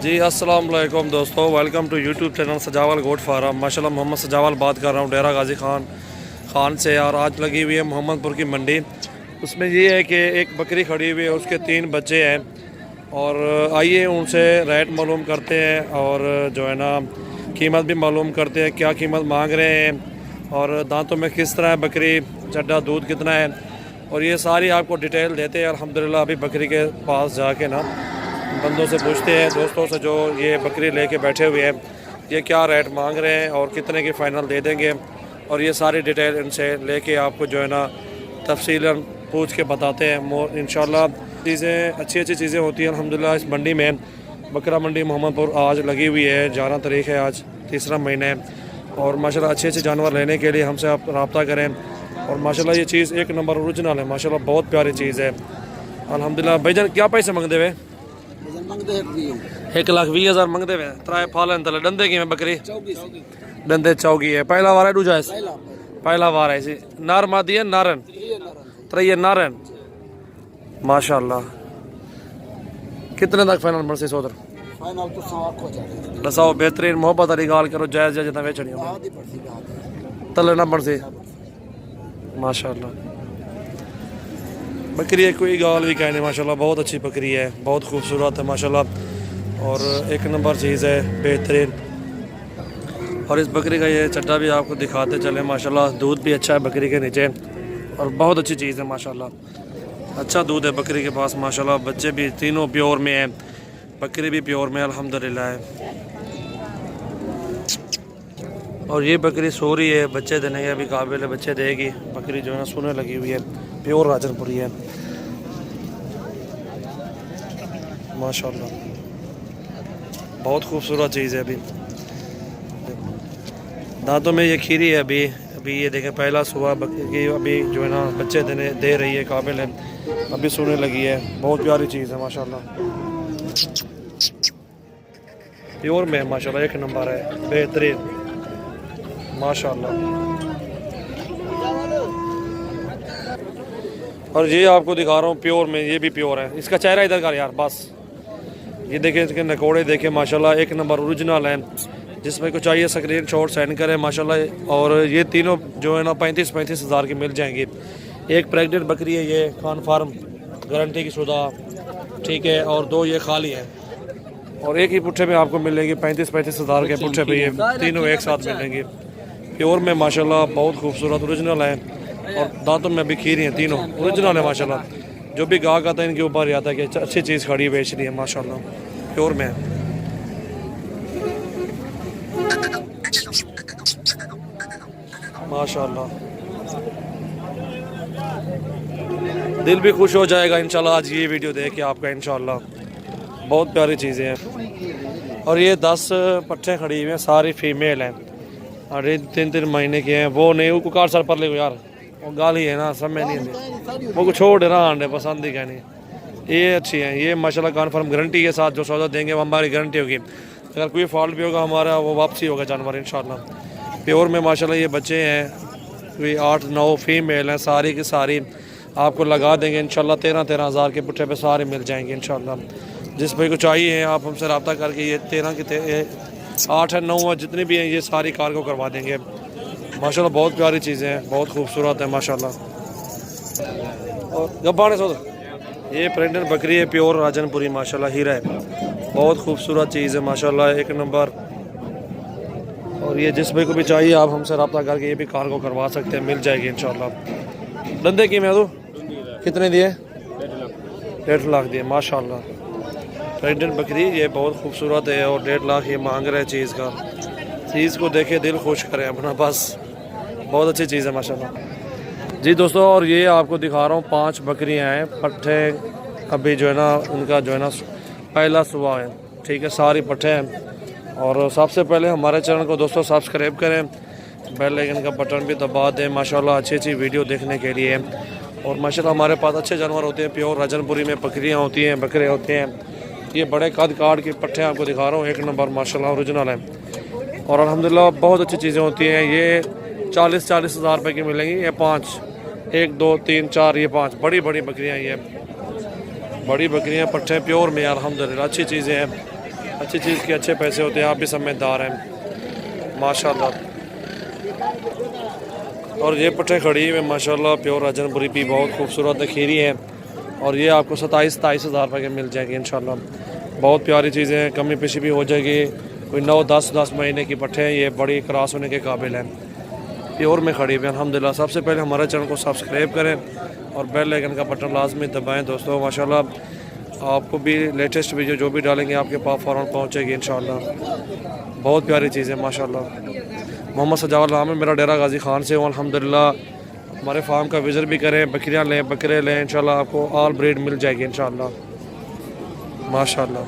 जी अस्सलाम वालेकुम दोस्तों, वेलकम टू यूट्यूब चैनल सजावल गोट फार्म। माशाल्लाह मोहम्मद सजावल बात कर रहा हूँ डेरा गाजी खान से। और आज लगी हुई है मोहम्मदपुर की मंडी। उसमें ये है कि एक बकरी खड़ी हुई है, उसके 3 बच्चे हैं। और आइए उनसे रेट मालूम करते हैं और जो है ना कीमत भी मालूम करते हैं, क्या कीमत मांग रहे हैं और दांतों में किस तरह है बकरी, चड्डा दूध कितना है, और ये सारी आपको डिटेल देते हैं। अल्हम्दुलिल्लाह अभी बकरी के पास जाके ना बंदों से पूछते हैं, दोस्तों से जो ये बकरी लेके बैठे हुए हैं, ये क्या रेट मांग रहे हैं और कितने की फ़ाइनल दे देंगे। और ये सारी डिटेल इनसे लेके आपको जो है ना तफसीलन पूछ के बताते हैं। इंशाल्लाह चीज़ें अच्छी चीज़ें होती हैं अल्हम्दुलिल्लाह। इस मंडी में बकरा मंडी मोहम्मदपुर आज लगी हुई है, 11 तारीख है, आज 3रा महीना है। और माशाल्लाह अच्छे जानवर लेने के लिए हमसे आप रब्ता करें। और माशाल्लाह ये चीज़ एक नंबर ओरिजिनल है, माशाल्लाह बहुत प्यारी चीज़ है अल्हम्दुलिल्लाह। भाईजान क्या पैसे मंगते हुए? 1,20,000 मंगते हुए। त्राए फालन तले डंदे की में बकरी डंदे चौकी है। पहला वार है दूजा पहला वार है इसी नार मादी है नारन त्रय नारन माशाल्लाह। कितने तक फाइनल बन से सोदर? फाइनल तो दसाओ बेहतरीन मोहब्बत वाली गाल करो, जायज़ जायज़ जितना बेचनी हो तले ना बन से माशाल्लाह। बकरी है, कोई गाल भी कहने माशाल्लाह, बहुत अच्छी बकरी है, बहुत खूबसूरत है माशाल्लाह और एक नंबर चीज़ है, बेहतरीन। और इस बकरी का ये चड्डा भी आपको दिखाते चले माशाल्लाह। दूध भी अच्छा है बकरी के नीचे और बहुत अच्छी चीज़ है माशाल्लाह। अच्छा दूध है बकरी के पास माशाल्लाह। बच्चे भी तीनों प्योर में हैं, बकरी भी प्योर में अल्हम्दुलिल्लाह है। और ये बकरी सो रही है, बच्चे देने के अभी काबिल है, बच्चे देगी। बकरी जो है ना सोने लगी हुई है, प्योर राजनपुरी है माशाल्लाह, बहुत खूबसूरत चीज़ है। अभी दांतों में ये खीरी है अभी ये देखें, पहला सुबह बकरी अभी जो है ना बच्चे दे रही है, काबिल है, अभी सोने लगी है। बहुत प्यारी चीज़ है माशाल्लाह, प्योर में माशाल्लाह, एक नंबर है, बेहतरीन माशाल्लाह। और ये आपको दिखा रहा हूँ प्योर में, ये भी प्योर है। इसका चेहरा इधर का यार बस, ये देखें, इसके नकोड़े देखें माशाल्लाह, एक नंबर ओरिजिनल है। जिसमें को चाहिए स्क्रीन शॉट सेंड करें माशाल्लाह। और ये तीनों जो है ना 35 हज़ार की मिल जाएंगी। एक प्रेग्नेंट बकरी है ये, खान फार्म गारंटी की शुदा, ठीक है। और 2 ये खाली है और एक ही पुट्ठे में आपको मिलेंगे 35 हज़ार के पुट्ठे पे, ये तीनों एक साथ मिलेंगे प्योर में माशाल्लाह। बहुत खूबसूरत ओरिजिनल है और दांतों में भी खीरी हैं, तीनों ओरिजिनल है माशाल्लाह। जो भी गाहक आता है इनके ऊपर आता है कि अच्छी चीज़ खड़ी बेच रही है माशाल्लाह, प्योर में है माशाल्लाह। दिल भी खुश हो जाएगा इंशाल्लाह आज ये वीडियो देख के आपका इंशाल्लाह। बहुत प्यारी चीज़ें हैं। और ये 10 पट्ठे खड़ी हुई हैं, सारी फीमेल हैं और ये 3 महीने के हैं। वो नहीं, वो कार सर पर ले यार, वो गाली है ना, सब में नहीं है, वो कुछ छोड़ ना आंडे पसंद ही कहनी। ये अच्छी हैं, ये माशाल्लाह कन्फर्म गारंटी के साथ जो सौदा देंगे वो हमारी गारंटी होगी। अगर कोई फॉल्ट भी होगा हमारा, वो वापसी होगा जानवर इंशाल्लाह। प्योर में माशाल्लाह ये बच्चे हैं, कोई 8-9 फीमेल हैं, सारी की सारी आपको लगा देंगे इंशाल्लाह। 13 हज़ार के पुट्ठे पे सारे मिल जाएंगे इंशाल्लाह। जिस भाई को चाहिए आप हमसे रब्ता करके ये 13 के 8 है 9 है जितनी भी हैं ये सारी कार को करवा देंगे माशाल्लाह। बहुत प्यारी चीज़ें हैं, बहुत खूबसूरत है माशाल्लाह। और गब्बाने सो ये प्रेग्नेंट बकरी है, प्योर राजनपुरी माशाल्लाह, हीरा है, बहुत खूबसूरत चीज़ है माशाल्लाह, एक नंबर। और ये जिस भाई को भी चाहिए आप हमसे रब्ता करके ये भी कार को करवा सकते हैं, मिल जाएगी इंशाल्लाह। धंधे की मैं तो कितने दिए? 1.5 लाख दिए माशाल्लाह। प्रेग्नेंट बकरी ये बहुत खूबसूरत है और 1.5 लाख ये मांग रहे हैं। चीज़ का चीज़ को देखे दिल खुश करें अपना, बस बहुत अच्छी चीज़ है माशाल्लाह जी दोस्तों। और ये आपको दिखा रहा हूँ 5 बकरियाँ हैं, पट्ठे अभी जो है ना उनका जो है ना पहला सुबह है, ठीक है, सारी पट्ठे हैं। और सबसे पहले हमारे चैनल को दोस्तों सब्सक्राइब करें, बेल आइकन का बटन भी दबा दें माशाल्लाह, अच्छी वीडियो देखने के लिए। और माशाल्लाह हमारे पास अच्छे जानवर होते हैं, प्योर राजनपुरी में बकरियाँ होती हैं, बकरे होते हैं। ये बड़े कद काट के पट्ठे आपको दिखा रहा हूँ, एक नंबर माशाल्लाह ओरिजिनल है। और अल्हम्दुलिल्लाह बहुत अच्छी चीज़ें होती हैं। ये 40 हज़ार रुपये की मिलेंगी। ये 5, 1 2 3 4 ये 5 बड़ी बकरियाँ, ये बड़ी बकरियाँ, पट्ठे प्योर में अल्हम्दुलिल्लाह अच्छी चीज़ें हैं। अच्छी चीज़ के अच्छे पैसे होते हैं, आप भी समझदार हैं माशाल्लाह। और ये पट्टे खड़ी हुई माशाल्लाह प्योर राजनपुरी भी बहुत खूबसूरत खीरी हैं और ये आपको 27-27 हज़ार रुपये के मिल जाएंगे इंशाल्लाह। बहुत प्यारी चीज़ें हैं, कमी पेशी भी हो जाएगी। कोई 9-10 महीने की पट्टे हैं, ये बड़ी क्रॉस होने के काबिल हैं, प्योर में खड़ी हुई अल्हम्दुलिल्लाह। सबसे पहले हमारे चैनल को सब्सक्राइब करें और बेल आइकन का बटन लाजमी दबाएं दोस्तों। माशाल्लाह आपको भी लेटेस्ट वीडियो जो भी डालेंगे आपके पास फ़ौरन पहुंचेगी इंशाल्लाह। बहुत प्यारी चीज़ है माशाल्लाह। मोहम्मद सजावल नाम है मेरा, डेरा गाजी खान से हूँ अल्हम्दुलिल्लाह। हमारे फार्म का विज़िट भी करें, बकरियाँ लें, बकरे लें, इंशाल्लाह आपको ऑल ब्रीड मिल जाएगी इंशाल्लाह माशाल्लाह।